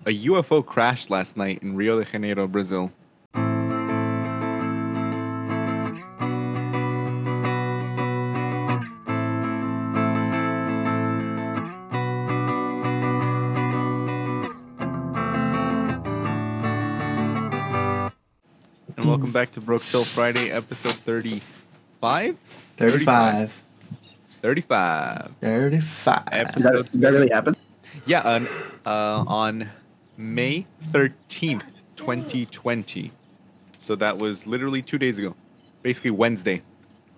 A UFO crashed last night in Rio de Janeiro, Brazil. And welcome back to Broke Till Friday, episode 35? 35. 35. 35. Episode Did that really happen? Yeah, on May 13th, 2020. So that was literally 2 days ago. Basically Wednesday.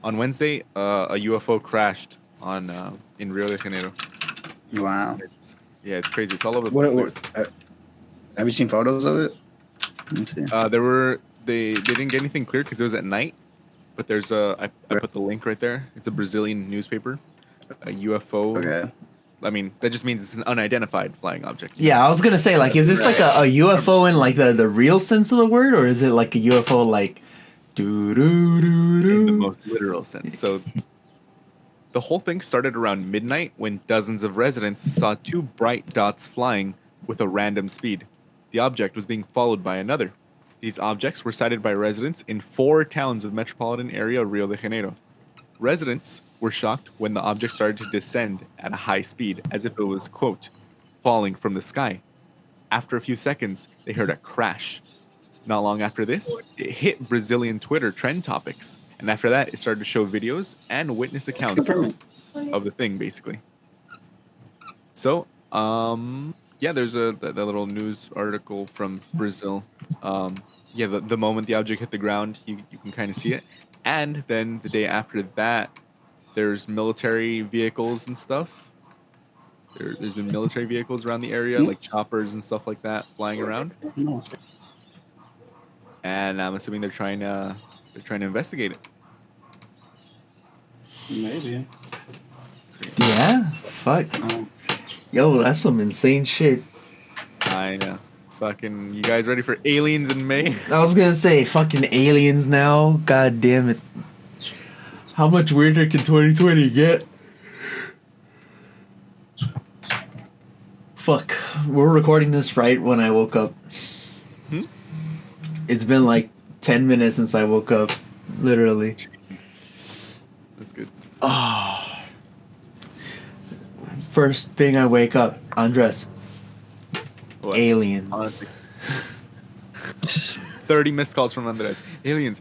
On Wednesday, a UFO crashed in Rio de Janeiro. Wow. It's crazy. It's all over the What, place. have you seen photos of it? Let's see. They didn't get anything clear because it was at night. But there's I put the link right there. It's a Brazilian newspaper. A UFO. Okay. I mean, that just means it's an unidentified flying object. Yeah, I was gonna say, like, is this like a UFO in like the real sense of the word, or is it like a UFO like doo doo doo doo? In the most literal sense. So the whole thing started around midnight when dozens of residents saw two bright dots flying with a random speed. The object was being followed by another. These objects were sighted by residents in 4 towns of metropolitan area Rio de Janeiro. Residents were shocked when the object started to descend at a high speed, as if it was, quote, falling from the sky. After a few seconds, they heard a crash. Not long after this, it hit Brazilian Twitter trend topics. And after that, it started to show videos and witness accounts of the thing, basically. So, there's that little news article from Brazil. The moment the object hit the ground, you can kind of see it. And then the day after that, there's military vehicles and stuff. There's been military vehicles around the area, like choppers and stuff like that, flying around. And I'm assuming they're trying to investigate it. Maybe. Yeah, fuck. Yo, that's some insane shit. I know. Fucking, you guys ready for aliens in May? I was gonna say, fucking aliens now. God damn it. How much weirder can 2020 get? Fuck. We're recording this right when I woke up. It's been like 10 minutes since I woke up. Literally. That's good. Oh. First thing I wake up, undress. What? Aliens. Honestly. 30 missed calls from Andres. Aliens.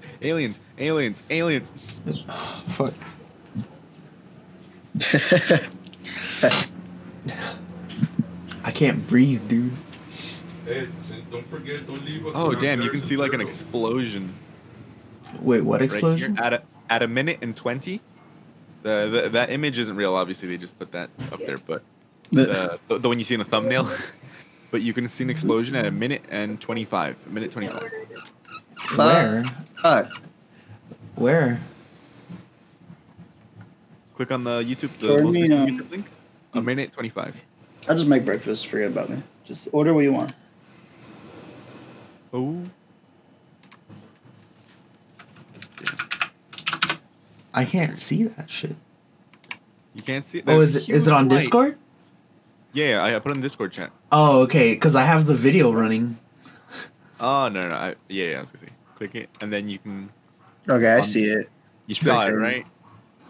Fuck. I can't breathe, dude. Hey, don't forget, don't leave us. Oh, damn, you can see like an explosion. Wait, what explosion? Right here at a minute and 20. That image isn't real, obviously. They just put that up there, but the one you see in the thumbnail. But you can see an explosion at a minute and 25. A minute 25. Where? Where? Click on the YouTube, YouTube link. A minute 25. I'll just make breakfast. Forget about me. Just order what you want. Oh. I can't see that shit. You can't see it? Oh, There's is it on light. Discord? Yeah, I put it in the Discord chat. Oh, okay, because I have the video running. Oh, no. I was going to say. Click it, and then you can... Okay, I see it. You saw it, right?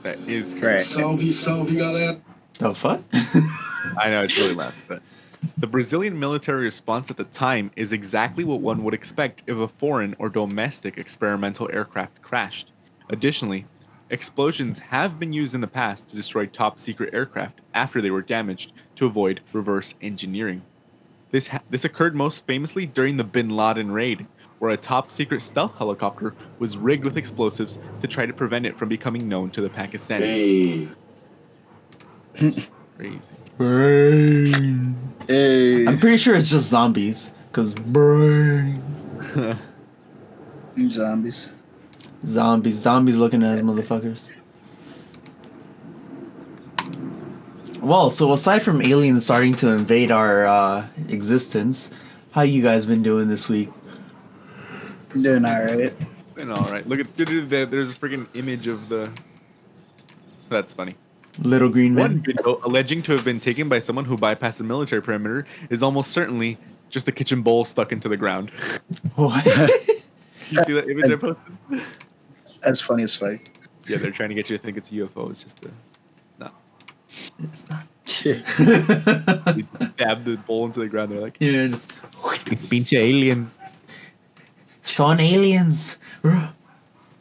That is Right. Salve, galera. The fuck? I know, it's really loud. But the Brazilian military response at the time is exactly what one would expect if a foreign or domestic experimental aircraft crashed. Additionally, explosions have been used in the past to destroy top-secret aircraft after they were damaged to avoid reverse engineering. This occurred most famously during the Bin Laden raid, where a top-secret stealth helicopter was rigged with explosives to try to prevent it from becoming known to the Pakistanis. Hey. Crazy. Brain. Hey. I'm pretty sure it's just zombies. Because brain. Zombies. Zombies looking at us, motherfuckers. Well, so aside from aliens starting to invade our existence, how you guys been doing this week? I'm doing alright. Been alright. Look at there's a freaking image of the... That's funny. Little green One man. video alleging to have been taken by someone who bypassed the military perimeter is almost certainly just a kitchen bowl stuck into the ground. What? You see that image I posted? That's funny as fuck. Yeah, they're trying to get you to think it's a UFO. It's just no. It's not. They stab the bowl into the ground. They're like, Yeah, just, it's pinche aliens. son aliens.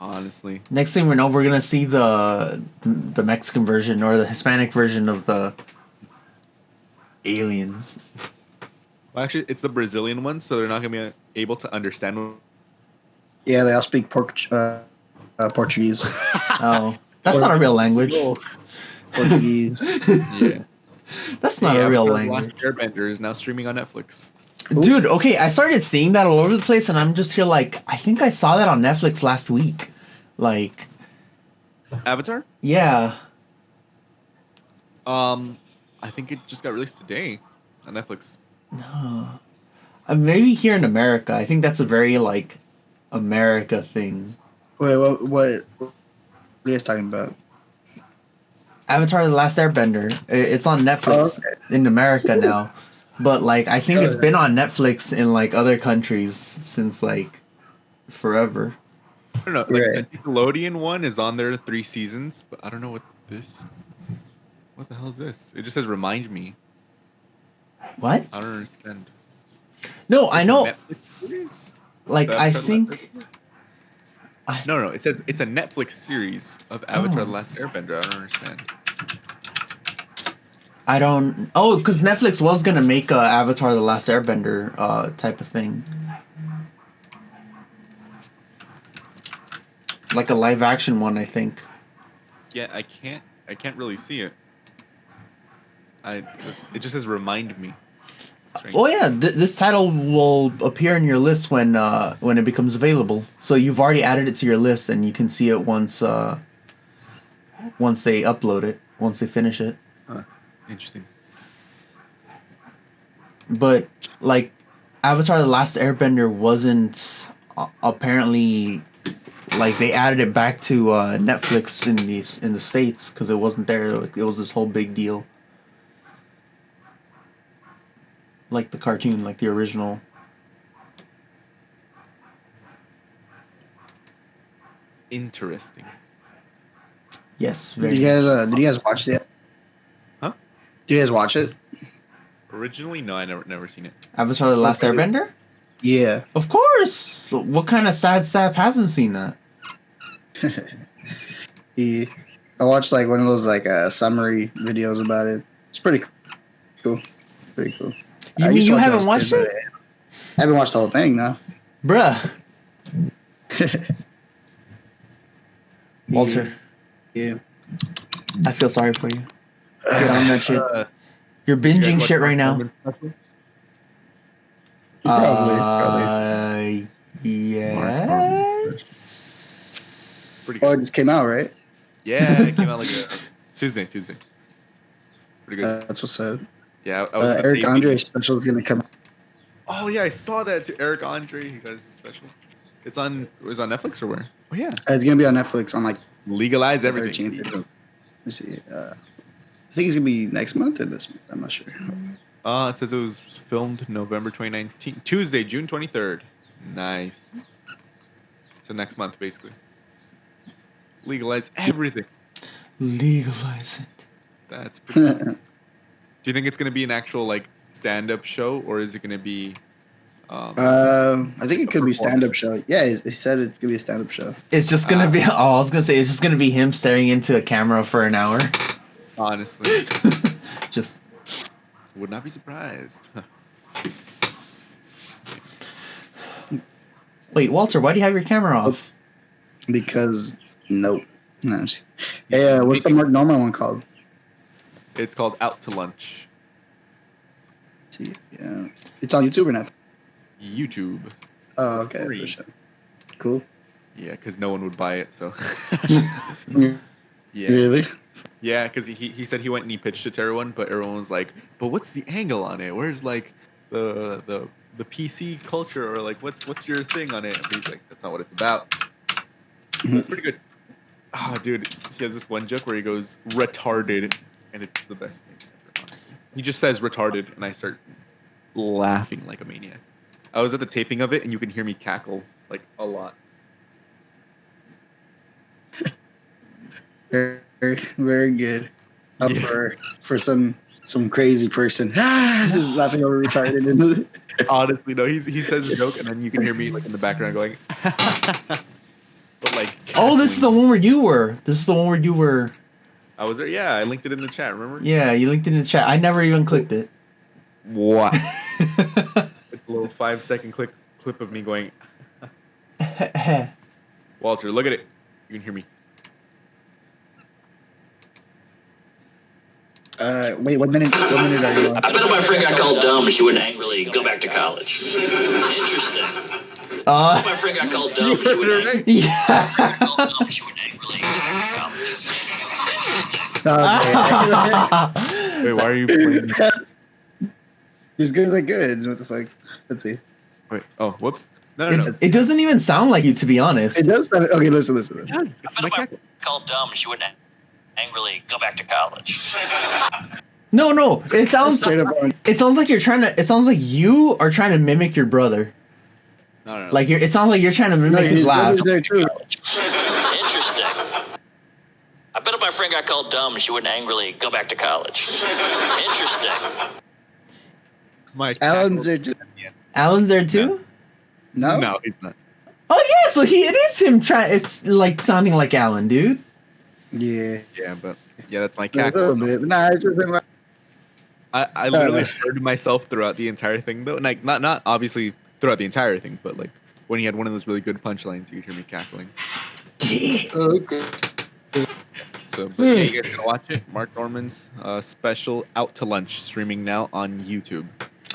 Honestly, Next thing we know, we're gonna see the Mexican version or the Hispanic version of the aliens. well, actually, it's the Brazilian one, so they're not gonna be able to understand. Yeah, they all speak Portuguese. Oh, that's not a real language. Portuguese. Yeah, That's not a real Avatar: The language. Last Airbender is now streaming on Netflix. Dude, okay, I started seeing that all over the place, and I'm just here like, I think I saw that on Netflix last week. Like, Avatar? yeah. I think it just got released today on Netflix. Maybe here in America. I think that's a very, like, America thing. Wait, what are you guys talking about? Avatar: The Last Airbender. It's on Netflix in America now. But, like, I think it's been on Netflix in, like, other countries since, like, forever. I don't know. Like, the Nickelodeon one is on there 3 seasons, but I don't know what this. What the hell is this? It just says "remind me." What? I don't understand. No, I know. Netflix series? Like, I Avatar: The Last think... Airbender? No. It says it's a Netflix series of Avatar: The Last Airbender. I don't understand. I don't... Oh, because Netflix was going to make a Avatar: The Last Airbender type of thing. Like a live action one, I think. Yeah, I can't really see it. It just says "remind me." Strange. Oh yeah, this title will appear in your list when it becomes available. So you've already added it to your list, and you can see it once they upload it, once they finish it. Huh. Interesting. But like, Avatar: The Last Airbender wasn't apparently, like, they added it back to Netflix in the States because it wasn't there. Like, it was this whole big deal. Like the cartoon, like the original. Interesting. Yes, Did very. you guys watch it? Huh? Did you guys watch it? Originally, no, I never seen it. Avatar: The Last Airbender? Yeah. Of course! What kind of sad sap hasn't seen that? I watched like one of those like summary videos about it. It's pretty cool. Pretty cool. You I mean used to you watch it haven't as a watched kid, it? but I haven't watched the whole thing, no. Bruh. Walter, Yeah. I feel sorry for you. Get on that shit. You're You guys binging watch shit right now. Mark Norman special? Probably. Yes. Pretty Oh, good. it just came out, right? Yeah, it came out like Tuesday. Pretty good. That's what's up. Yeah, I was Eric Andre special is gonna come. Oh yeah, I saw that too. Eric Andre, he got his special. It was on Netflix or where? Oh yeah. It's gonna be on Netflix on like Legalize the everything. 13th. Let me see. I think it's gonna be next month or this month. I'm not sure. It says it was filmed November 2019, Tuesday, June 23rd. Nice. So next month, basically. Legalize everything. Legalize it. That's pretty cool. Do you think it's gonna be an actual like stand-up show, or is it gonna be? I think it could be stand-up show. Yeah, he said it's gonna be a stand-up show. It's just gonna be. Oh, I was gonna say it's just gonna be him staring into a camera for an hour. Honestly, Just. would not be surprised. Wait, Walter, why do you have your camera off? Because nope. No. I'm just- Hey, what's the Mark Norman one called? It's called Out to Lunch. See, yeah, it's on YouTube or not? YouTube. Oh, okay, Free. for sure. Cool. Yeah, because no one would buy it. So. Yeah. Really? Yeah, because he said he went and he pitched it to everyone, but everyone was like, "But what's the angle on it? Where's like the PC culture, or like what's your thing on it?" And he's like, "That's not what it's about." It's pretty good. Oh, dude, he has this one joke where he goes retarded, and it's the best thing ever. Honestly. He just says retarded, and I start laughing like a maniac. I was at the taping of it, and you can hear me cackle like a lot. Very, very good. Up Yeah. for some crazy person. Just laughing over retarded. Honestly, no. He says a joke, and then you can hear me like in the background going, but like. Oh, this is the one where you were. This is the one where you were. I was there. Yeah, I linked it in the chat. Remember? Yeah, you linked it in the chat. I never even clicked it. What? It's a little 5-second clip of me going. Walter, look at it. You can hear me. Wait, what minute are you on? I bet if my friend got called dumb, she would angrily go back to college. Interesting. My friend got called dumb, she would angrily Yeah. go back to college. Okay. Wait, why are you playing? These guys are good. What the fuck? Let's see. Wait. Oh, whoops. No. It doesn't even sound like you, to be honest. It does sound, okay, listen. It does. It's I my bet if my cackle. friend got called dumb, she would angrily go back to college. No. It sounds. Straight up on. It sounds like you're trying to. It sounds like you are trying to mimic your brother. No. Like it sounds like you're trying to mimic his laugh. There too. Interesting. I bet if my friend got called dumb, she wouldn't angrily go back to college. Interesting. My Alan's cackle. there too. Alan's there too. No. No, he's not. Oh yeah, so it is him trying. It's like sounding like Alan, dude. Yeah. Yeah, but yeah, that's my A cackle. little bit. Nah, it's just like. I literally heard myself throughout the entire thing, though. Like not obviously throughout the entire thing, but like when he had one of those really good punchlines, you could hear me cackling. Okay. So, but yeah, you guys gonna watch it? Mark Norman's special Out to Lunch streaming now on YouTube.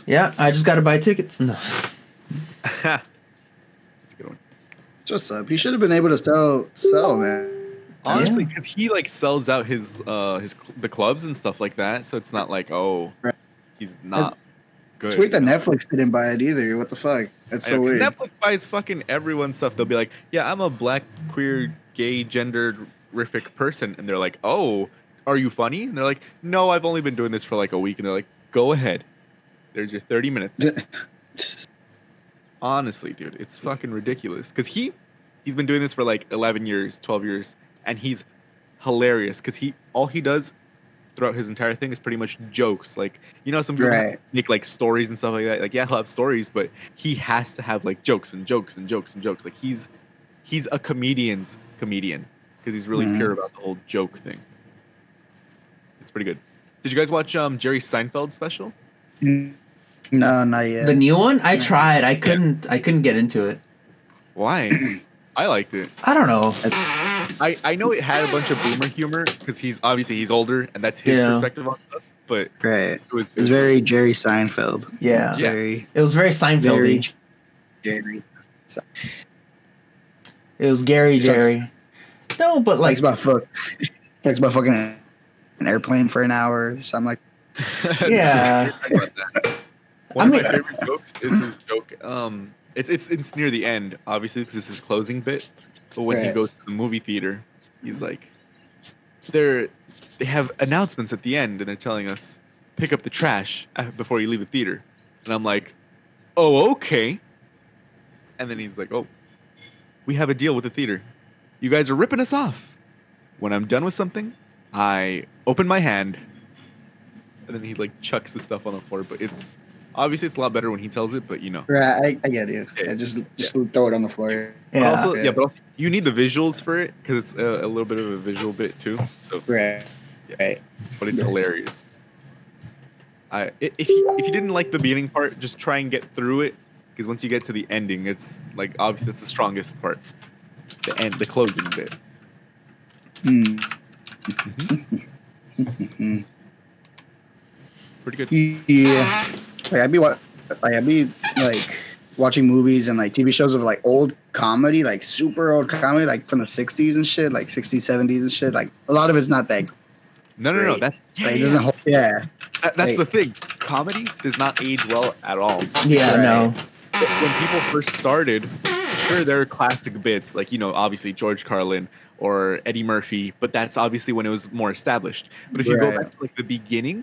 Yeah, I just got to buy tickets. No. That's a good one. What's up? He should have been able to sell, man. Honestly, because he like sells out the clubs and stuff like that, so it's not like Right. he's not good. It's weird that Netflix didn't buy it either. What the fuck? That's I so know, 'cause weird. Netflix buys fucking everyone's stuff. They'll be like, "Yeah, I'm a black, queer, gay, gender-rific person," and they're like, "Oh, are you funny?" And they're like, "No, I've only been doing this for like a week." And they're like, "Go ahead. There's your 30 minutes." Honestly, dude, it's fucking ridiculous. Because he's been doing this for like 11 years, 12 years, and he's hilarious. Because all he does throughout his entire thing is pretty much jokes. Like, you know, some people Right. make like stories and stuff like that. Like, yeah, he'll have stories, but he has to have like jokes and jokes and jokes and jokes. Like, he's a comedian's comedian because he's really Mhm. pure about the whole joke thing. It's pretty good. Did you guys watch Jerry Seinfeld's special? No, not yet. The new one, I tried. I couldn't get into it. Why? I liked it. I don't know. I know it had a bunch of boomer humor because he's older and that's his Yeah. perspective on stuff. But Right. it was It's very Jerry Seinfeld. Yeah, It's Yeah. very, it was very very Seinfeldy. Jerry. It was Gary Jerry. No, but like, Talks about fucking an airplane for an hour. Something like. yeah. One I of my mean- favorite jokes is his joke. It's near the end, obviously, because this is his closing bit. But when he Right. goes to the movie theater, he's like, they have announcements at the end, and they're telling us, pick up the trash before you leave the theater. And I'm like, oh, okay. And then he's like, oh, we have a deal with the theater. You guys are ripping us off. When I'm done with something, I open my hand, and then he like chucks the stuff on the floor. But it's obviously it's a lot better when he tells it. But you know, Right, I get you. Yeah. Yeah, just throw it on the floor. But Yeah. also, but also, you need the visuals for it because it's a little bit of a visual bit too. So, Right. Right. but it's hilarious. If you didn't like the beginning part, just try and get through it because once you get to the ending, it's like obviously it's the strongest part. The closing bit. Hmm. Pretty good. Yeah. Like I'd be like watching movies and like TV shows of like old comedy, like super old comedy, like from the '60s and shit, like '60s, '70s and shit. Like a lot of it's not that. No. Great. That's Like, it doesn't hold. Yeah. that's like- the thing. Comedy does not age well at all. Yeah, Right. no. When people first started, sure, there are classic bits like obviously George Carlin or Eddie Murphy, but that's obviously when it was more established. But if you go Right. back to like the beginning,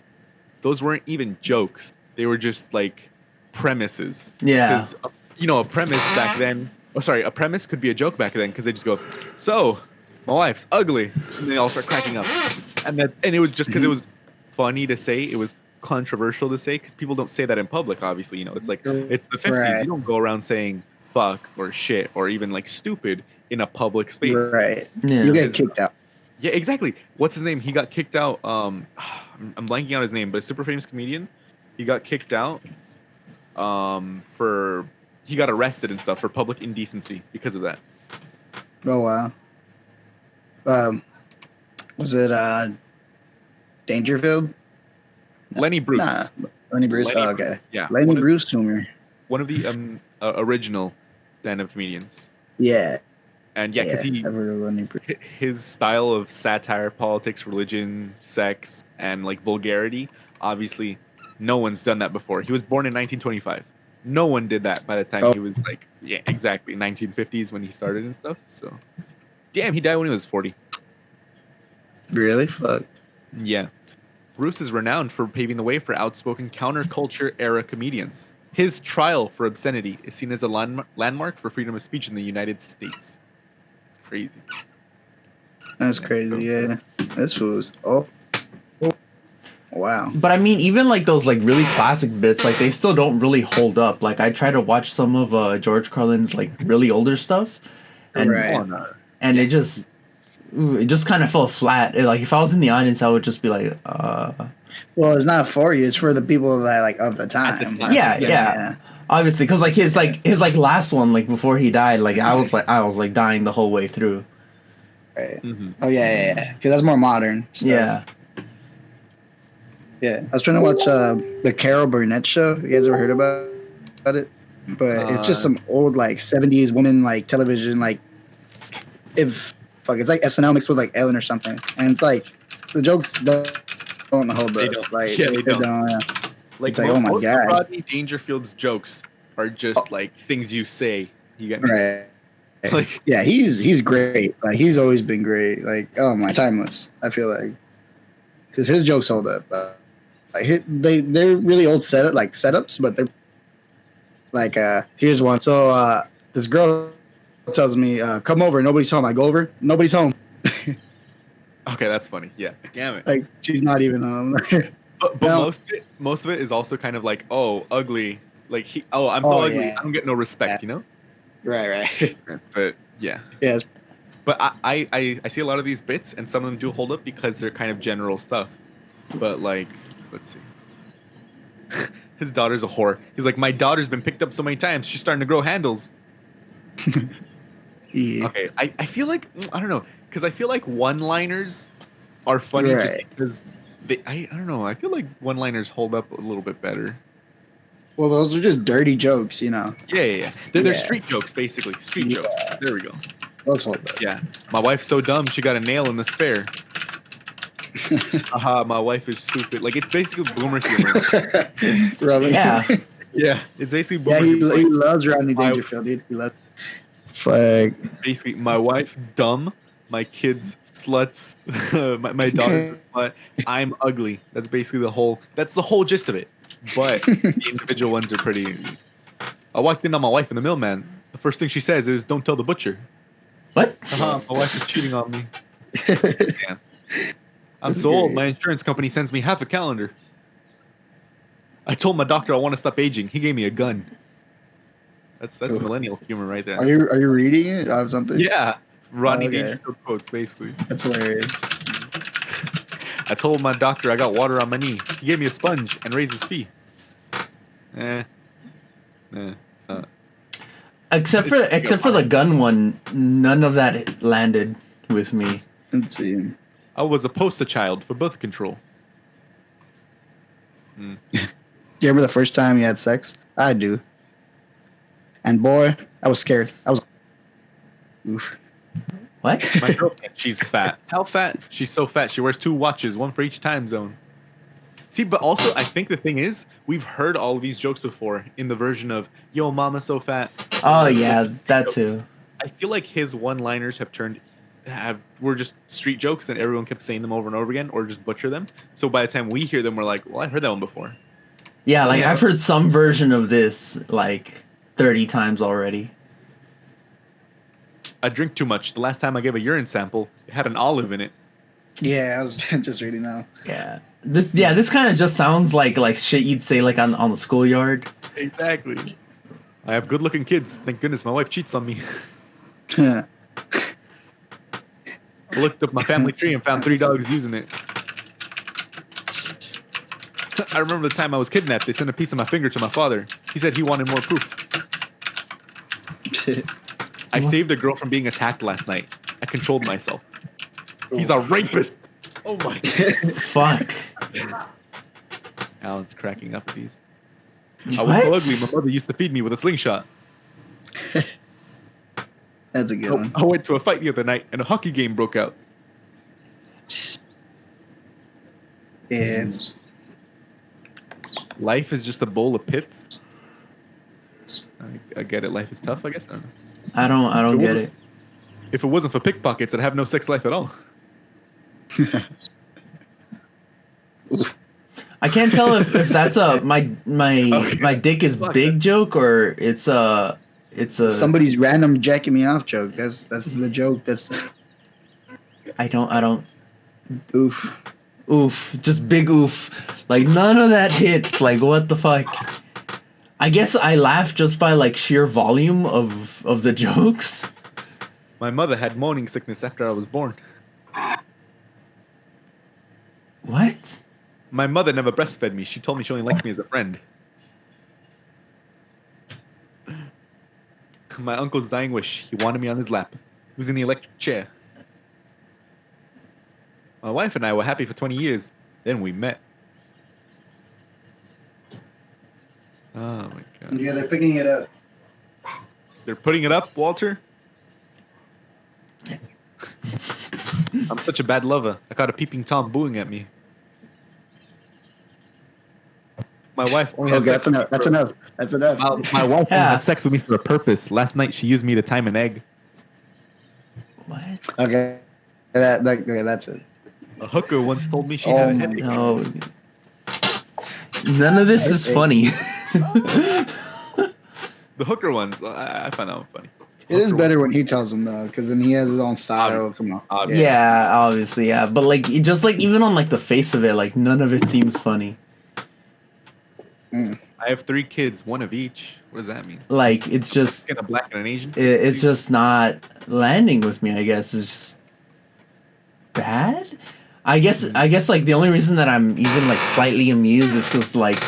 those weren't even jokes. They were just like premises. Yeah. Because, a premise back then, a premise could be a joke back then because they just go, so, my wife's ugly. And they all start cracking up. And it was just because it was funny to say, it was controversial to say because people don't say that in public, obviously. It's like, it's the 50s. Right. You don't go around saying fuck or shit or even like stupid in a public space. Right. Yeah. You get kicked out. Yeah, exactly. What's his name? He got kicked out. I'm blanking out his name, but a super famous comedian. He got kicked out he got arrested and stuff for public indecency because of that. Oh wow. Was it Dangerfield? Lenny Bruce. Nah, Lenny Bruce. Lenny Okay. Yeah. Lenny Bruce Jr. One of the original stand-up comedians. Yeah. And yeah, because I've heard of Lenny Bruce. his style of satire, politics, religion, sex, and like vulgarity, obviously, no one's done that before. He was born in 1925. No one did that by the time he was like, yeah, exactly, 1950s when he started and stuff. So, damn, he died when he was 40. Really? Fuck. Yeah. Bruce is renowned for paving the way for outspoken counterculture era comedians. His trial for obscenity is seen as a landmark for freedom of speech in the United States. It's crazy. That's crazy. Yeah. This was. Oh. Wow. But I mean, even like those like really classic bits, like they still don't really hold up. Like I try to watch some of George Carlin's like really older stuff, and and it just kind of fell flat. Like if I was in the audience, I would just be like, Well, it's not for you. It's for the people that like of the time. Yeah. Obviously, because like his last one, like before he died, like I was like dying the whole way through. Right. Mm-hmm. Oh yeah. Because that's more modern stuff. Yeah. Yeah, I was trying to watch the Carol Burnett show. You guys ever heard about it? But it's just some old like 70s woman like television like it's like SNL mixed with like Ellen or something, and it's like the jokes don't hold up. They don't. Like, Yeah, they don't. Yeah. Like, It's like, oh my most God. of Rodney Dangerfield's jokes are just like things you say. You get me? Right. Like, Yeah, he's great. Like he's always been great. Like oh my, timeless. I feel like because his jokes hold up. Like they're really old setups, but they're like here's one. So this girl tells me, "Come over." Nobody's home. I go over. Nobody's home. okay, that's funny. Yeah, damn it. Like she's not even home. But No. most of it is also kind of like, oh, ugly. Like I'm so ugly. Yeah. I don't get no respect. Right. But yeah. Yeah. But I see a lot of these bits, and some of them do hold up because they're kind of general stuff. But like, let's see. His daughter's a whore. He's like, my daughter's been picked up so many times, she's starting to grow handles. Yeah. Okay, I feel like, I don't know, because I feel like one-liners are funny Right. just because I don't know, I feel like one-liners hold up a little bit better. Well, those are just dirty jokes, you know. Yeah. They're Yeah. street jokes, basically. Street Yeah. jokes. There we go. Those hold up. Yeah. My wife's so dumb, she got a nail in the spare. Haha, my wife is stupid. Like, it's basically boomer humor. Robin. Yeah. Yeah, it's basically Yeah, boomer he humor. loves Rodney Dangerfield. He loves. Like, Basically, my wife dumb, my kids sluts, my daughter's a slut. I'm ugly. That's basically the whole gist of it. But the individual ones are pretty. I walked in on my wife in the mailman. The first thing she says is, "Don't tell the butcher." What? My wife is cheating on me. Yeah. I'm so old. My insurance company sends me half a calendar. I told my doctor I want to stop aging. He gave me a gun. That's millennial humor right there. Are you reading it or something? Yeah, Rodney Okay. Dangerfield quotes basically. That's hilarious. I told my doctor I got water on my knee. He gave me a sponge and raised his fee. It's not. Except for the gun one, none of that landed with me. Let's see. I was a poster child for birth control. Do you remember the first time you had sex? I do. And boy, I was scared. I was. Oof. What? My girlfriend, she's fat. How fat? She's so fat. She wears 2 watches, one for each time zone. See, but also, I think the thing is, we've heard all of these jokes before in the version of, yo, mama's so fat. Oh yeah, that too. I feel like his one-liners were just street jokes and everyone kept saying them over and over again or just butcher them. So by the time we hear them, we're like, well, I heard that one before. Yeah, like Yeah. I've heard some version of this like 30 times already. I drink too much. The last time I gave a urine sample, it had an olive in it. Yeah, I was just reading now. This kind of just sounds like shit you'd say like on the schoolyard. Exactly. I have good-looking kids. Thank goodness my wife cheats on me. Yeah. I looked up my family tree and found 3 dogs using it. I remember the time I was kidnapped. They sent a piece of my finger to my father. He said he wanted more proof. I saved a girl from being attacked last night. I controlled myself. He's a rapist. Oh my god. Fuck. Alan's cracking up at these. I was What? so ugly. My mother used to feed me with a slingshot. That's a good one. I went to a fight the other night and a hockey game broke out. Yeah. Life is just a bowl of pits. I get it. Life is tough, I guess. I don't know. I don't get it. If it wasn't for pickpockets, I'd have no sex life at all. I can't tell if that's a my Okay. dick is Fuck big that. joke or it's a Somebody's random jacking me off joke. That's the joke. That's I don't oof. oof, just big oof. Like none of that hits. Like what the fuck? I guess I laugh just by like sheer volume of the jokes. My mother had morning sickness after I was born. What? My mother never breastfed me. She told me she only likes me as a friend. My uncle's dying wish. He wanted me on his lap. He was in the electric chair. My wife and I were happy for 20 years. Then we met. Oh my god. Yeah, they're picking it up. They're putting it up, Walter? I'm such a bad lover. I caught a peeping Tom booing at me. My wife only has Okay, sex that's enough. That's enough. That's enough. My wife only Yeah. has sex with me for a purpose. Last night she used me to time an egg. What? Okay, okay, that's it. A hooker once told me she had a Oh headache. No. None of this is funny. The hooker ones, I find that one funny. It is Hooker better when he tells them though, because then he has his own style. Obvi- Come on. obviously. Yeah, obviously, yeah. But like it just like even on like the face of it, like none of it seems funny. I have 3 kids, one of each. What does that mean? Like it's just And a black and an Asian? it's just not landing with me, I guess. It's just bad. I guess like the only reason that I'm even like slightly amused is just like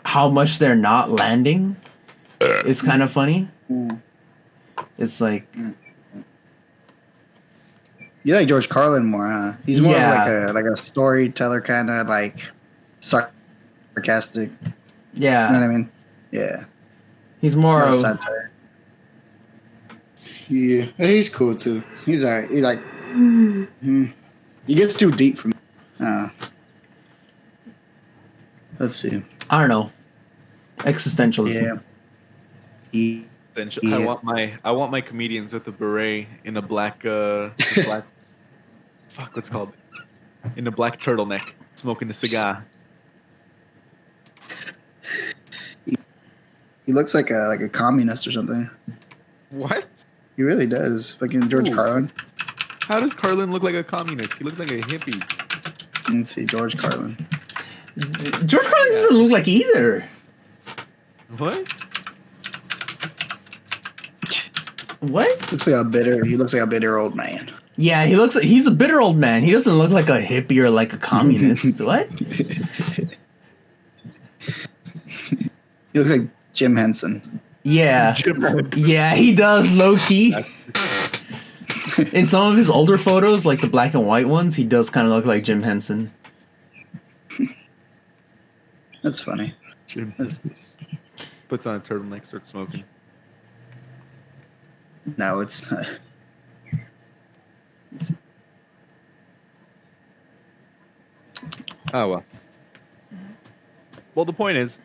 how much they're not landing is kind of funny. It's like You like George Carlin more, huh? He's more Yeah. of like a storyteller, kind of like sarcastic. You know what yeah, I mean? Yeah. he's more Not a of satire. Yeah, he's cool too. He's alright. He like he gets too deep for me. Let's see. I don't know, existentialism. Yeah. He, Essential. Yeah. I want my comedians with a beret in a black black fuck what's it called in a black turtleneck smoking a cigar. he looks like a communist or something. What? He really does. Fucking George Ooh. Carlin. How does Carlin look like a communist? He looks like a hippie. Let's see, George Carlin. George Carlin doesn't look like either. What? What? He looks like a bitter old man. Yeah, he's a bitter old man. He doesn't look like a hippie or like a communist. What? He looks like Jim Henson. Yeah. Yeah, he does, low key. In some of his older photos, like the black and white ones, he does kind of look like Jim Henson. That's funny. Jim That's, puts on a turtleneck, starts smoking. no, it's not. Oh well. Well, the point is,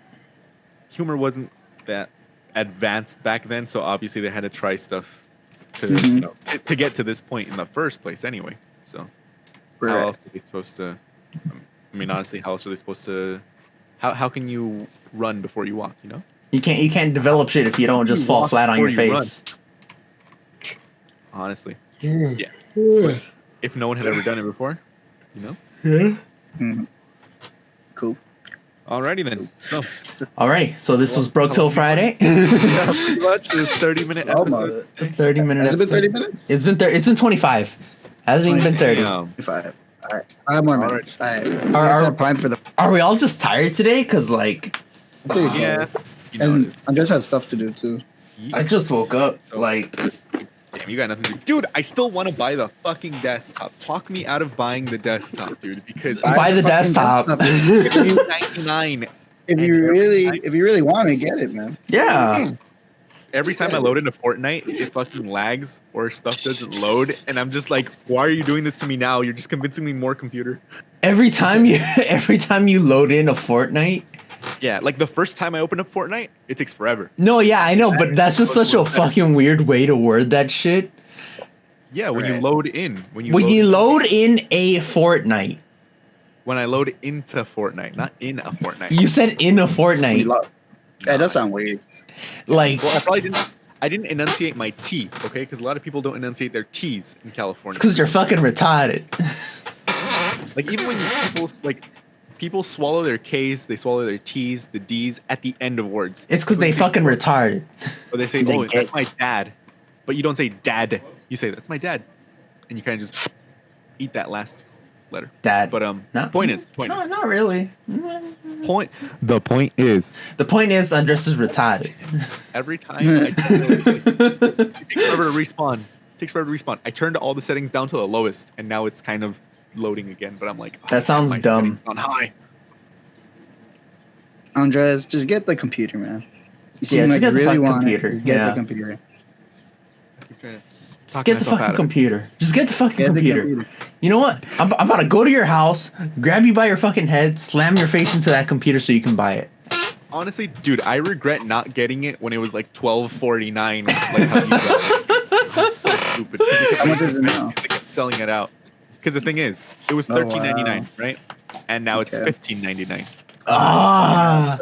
humor wasn't that advanced back then, so obviously they had to try stuff to you know, to get to this point in the first place. Anyway, so how Right. else are they supposed to? I mean, honestly, how else are they supposed to how can you run before you walk? You know. You can't develop shit if you don't just You fall walk flat on your before you face. Honestly, yeah. But if no one had ever done it before, you know. Mhm. Cool. Alrighty then. So Alright, so this was Broke Till Friday. pretty much this 30-minute Almost. episode. 30-minute Has it been episode. 30 minutes? It's been 25. Hasn't even been 30. Damn. 5. All right. 5 more All minutes. right. All right. Are- Let's are- have time for the. Are we all just tired today? Cause like I'm pretty tired. Yeah. You know, And Andres has stuff to do too. I just woke up. So- Like damn, you got nothing to do. Dude, I still want to buy the fucking desktop. Talk me out of buying the desktop, dude, because buy the fucking desktop. it's $299. If you really want to get it, man. Yeah. Every time I load into Fortnite, it fucking lags or stuff doesn't load, and I'm just like, why are you doing this to me now? You're just convincing me more computer. Every time you load in a Fortnite. Yeah, like the first time I open up Fortnite, it takes forever. No, yeah, I know, but that's just such a fucking weird way to word that shit. Yeah, when you Right. load in. When When you load in a Fortnite. When I load into Fortnite, not in a Fortnite. You said in a Fortnite. Yeah, it does sound weird. Like Well, I didn't enunciate my T, okay? Because a lot of people don't enunciate their T's in California. because you're fucking retarded. Like even when people swallow their K's, they swallow their T's, the D's at the end of words. It's because they fucking retarded. Or they say, They "Oh, get- that's my dad," but you don't say "dad." You say, "That's my dad," and you kind of just eat that last letter. Dad. But No. point is, No, not really. point. The point is, The point is, Andres is retarded. every time I it takes forever to respawn. It takes forever to respawn. I turned all the settings down to the lowest, and now it's kind of loading again. But I'm like, That sounds my dumb. settings on high. Andres, just get the computer, man. You Yeah, seem just like get you the really fucking want computer. it. Just get Yeah. the computer. I keep trying to Just talk get the myself out fucking of it. computer. Just get the fucking Get the computer. computer. You know what? I'm about to go to your house, grab you by your fucking head, slam your face into that computer so you can buy it. Honestly, dude, I regret not getting it when it was like $12.49. Like how you got it. That's so stupid. How much is it now? They kept selling it out. Because the thing is, it was Oh, $13.99, wow. right? And now it's Okay. $15.99. Ah,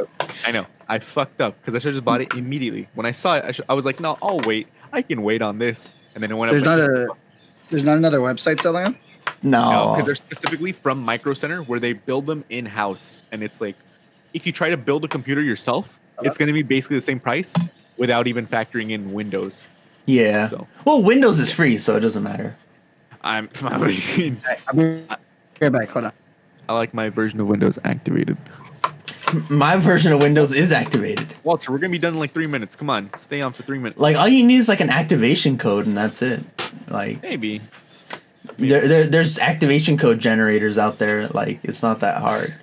I know. I fucked up because I should have just bought it immediately. When I saw it, I was like, no, I'll wait. I can wait on this. And then it went up. There's not another website selling them. No, no. because they're specifically from Micro Center where they build them in house, and it's like, if you try to build a computer yourself, it's going to be basically the same price without even factoring in Windows. Yeah. So. Well, Windows is free, so it doesn't matter. What do you mean? I'll be right back. Hold on. I like my version of Windows activated. My version of Windows is activated. Walter, we're gonna be done in like 3 minutes. Come on, stay on for 3 minutes. Like all you need is like an activation code, and that's it. Like Maybe. there's activation code generators out there. Like it's not that hard.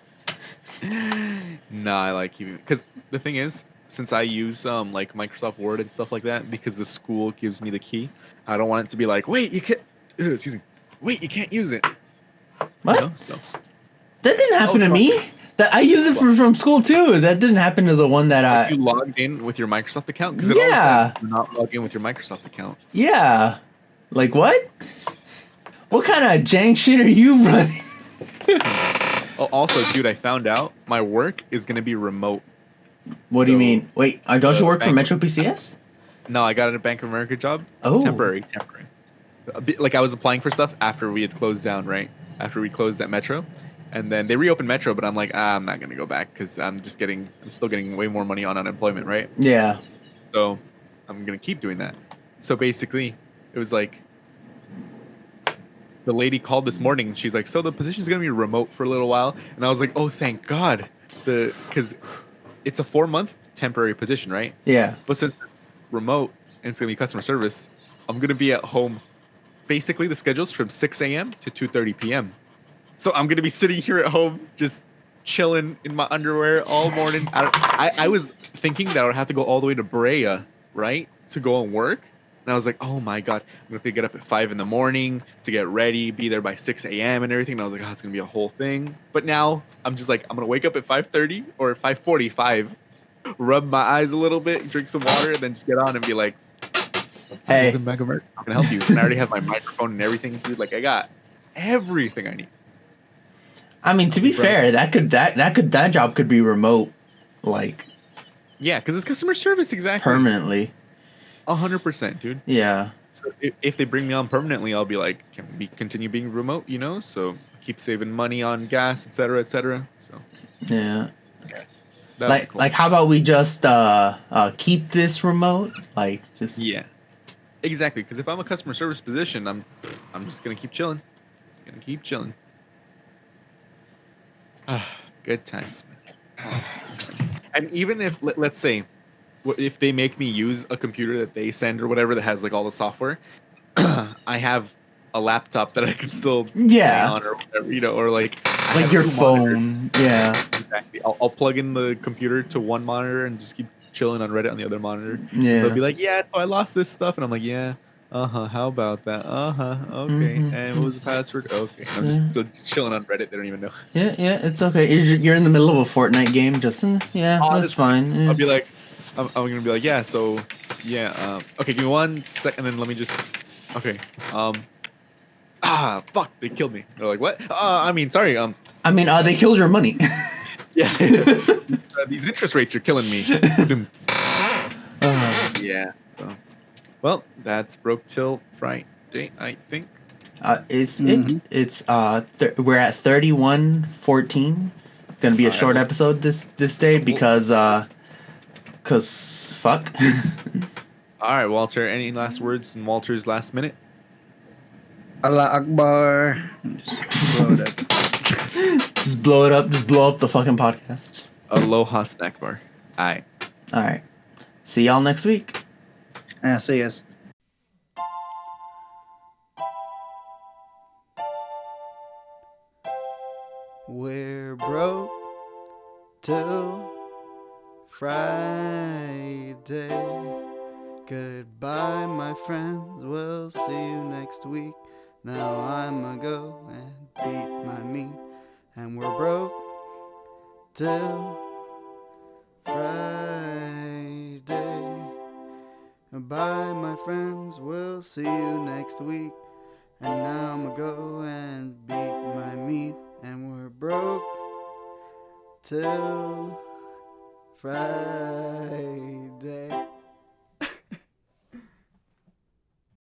Nah, I like keeping because the thing is, since I use like Microsoft Word and stuff like that, because the school gives me the key, I don't want it to be like, wait, you can't. Excuse me. Wait, you can't use it. What? You know? So That didn't happen to fuck. me. That I use it from school too. That didn't happen to the one that I. you logged in with your Microsoft account because Yeah. you're not logged in with your Microsoft account. Yeah. Like what? What kind of jank shit are you running? Oh, also, dude, I found out my work is gonna be remote. What do you So, mean? Wait, don't you work for bank- Metro PCS? No, I got a Bank of America job. Oh. Temporary. A bit- Like I was applying for stuff after we had closed down, right? After we closed at Metro, and then they reopened Metro, but I'm like, I'm not gonna go back because I'm still getting way more money on unemployment, right? Yeah. So I'm gonna keep doing that. So basically, it was like the lady called this morning. And she's like, "So the position's gonna be remote for a little while," and I was like, "Oh, thank God," because it's a 4-month temporary position, right? Yeah. But since it's remote and it's gonna be customer service, I'm gonna be at home. Basically, the schedule's from 6 a.m. to 2:30 p.m. So I'm gonna be sitting here at home, just chilling in my underwear all morning. I was thinking that I would have to go all the way to Brea, right, to go and work. And I was like, oh my God, I'm gonna have to get up at 5 in the morning to get ready, be there by 6 a.m. and everything. And I was like, oh, it's gonna be a whole thing. But now I'm just like, I'm gonna wake up at 5:30 or 5:45, rub my eyes a little bit, drink some water, and then just get on and be like, Hey. I'm back America. I'm gonna help you. And I already have my microphone and everything, dude. Like I got everything I need. I mean, to be fair, that job could be remote, like Yeah, because it's customer service, exactly. permanently. 100%, dude. Yeah. So if they bring me on permanently, I'll be like, can we continue being remote? You know, so keep saving money on gas, etc., etc. So Yeah. that'd be cool. Like, how about we just keep this remote? Like, just Yeah, exactly. Because if I'm a customer service position, I'm just gonna keep chilling. Good times, man. And even if let's say, if they make me use a computer that they send or whatever that has like all the software, I have a laptop that I can still play on or whatever, you know, or like I like have your 2 phone. monitors. Yeah. Exactly. I'll plug in the computer to one monitor and just keep chilling on Reddit on the other monitor. Yeah. They'll be like, yeah, so I lost this stuff, and I'm like, yeah. How about that? Okay. Mhm. And what was the password? Okay. And I'm just still chilling on Reddit. They don't even know. Yeah, it's okay. You're in the middle of a Fortnite game, just that's fine. Yeah. I'll be like, I'm gonna be like, yeah. So, yeah. Okay, give me 1 second, and then let me just. Okay. Fuck! They killed me. They're like, what? I mean, sorry. I mean, they killed your money. Yeah. These interest rates are killing me. Yeah. So. Well, that's broke till Friday, I think. We're at 31:14. Gonna be a short episode this day because fuck. All right, Walter. Any last words in Walter's last minute? Allah Akbar. Just blow it up. Just blow up the fucking podcast. Aloha snack bar. All right. See y'all next week. Yeah, see yes. We're broke till Friday. Goodbye, my friends. We'll see you next week. Now I'ma go and beat my meat. And we're broke till Friday. Bye, my friends. We'll see you next week. And now I'ma go and beat my meat. And we're broke till Friday.